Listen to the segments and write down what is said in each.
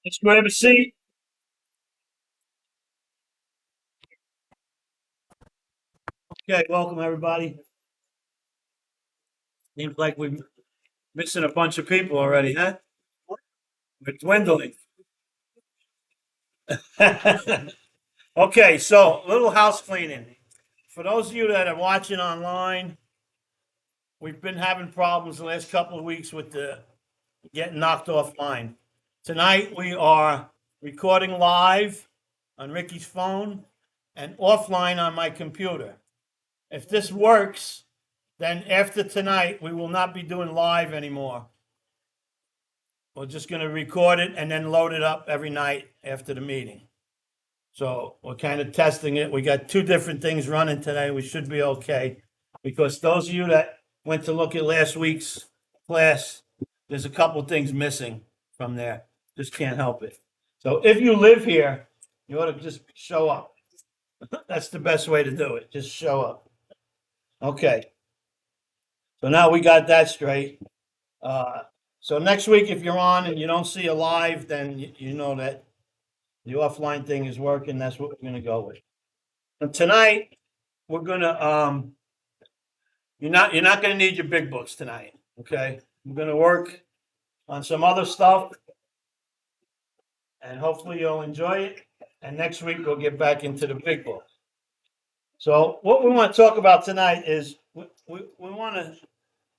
Let's grab a seat. Okay, welcome everybody. Seems like we're missing a bunch of people already, huh? We're dwindling. Okay, so little house cleaning. For those of you that are watching online, we've been having problems the last couple of weeks with the getting knocked offline. Tonight we are recording live on Ricky's phone and offline on my computer. If this works, then after tonight, we will not be doing live anymore. We're just going to record it and then load it up every night after the meeting. So we're kind of testing it. We got two different things running today. We should be okay. Because those of you that went to look at last week's class, there's a couple things missing from there. Just can't help it. So if you live here, you ought to just show up. That's the best way to do it. Just show up. Okay. So now we got that straight. So next week, if you're on and you don't see a live, then you know that the offline thing is working. That's what we're gonna go with. And tonight, we're gonna, you're not gonna need your big books tonight, okay? We're gonna work on some other stuff. And hopefully you'll enjoy it. And next week, we'll get back into the big book. So what we want to talk about tonight is we want to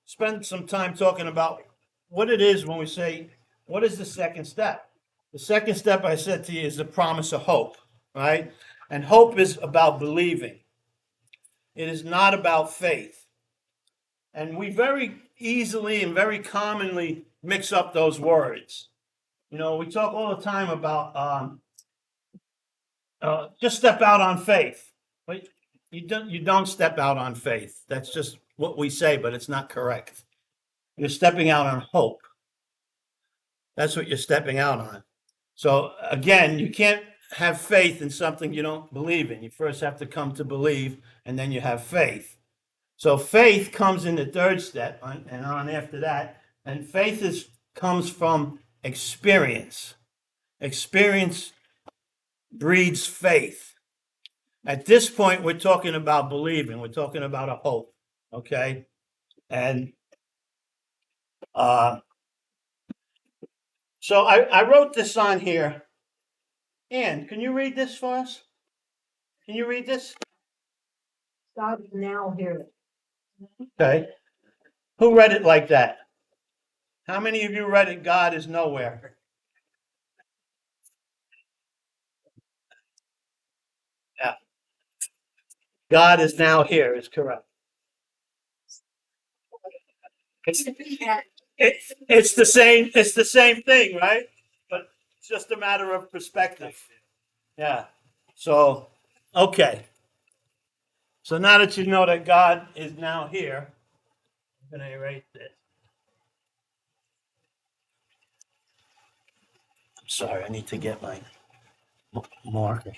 spend some time talking about what it is when we say, what is the second step? The second step I said to you is the promise of hope, right? And hope is about believing. It is not about faith. And we very easily and very commonly mix up those words. You know, we talk all the time about just step out on faith. But you don't step out on faith. That's just what we say, but it's not correct. You're stepping out on hope. That's what you're stepping out on. So again, you can't have faith in something you don't believe in. You first have to come to believe, and then you have faith. So faith comes in the third step, and on after that. And faith comes from experience. Experience breeds faith. At this point, we're talking about believing. We're talking about a hope. Okay, and uh, so I wrote this on here. Ann, can you read this for us? Can you read this? God is now here. Okay. Who read it like that? How many of you read it? God is nowhere. Yeah. God is now here is correct. It's, it's the same. It's the same thing, right? But it's just a matter of perspective. Yeah. So, okay. So now that you know that God is now here, I'm going to erase this. I'm sorry. I need to get my marker.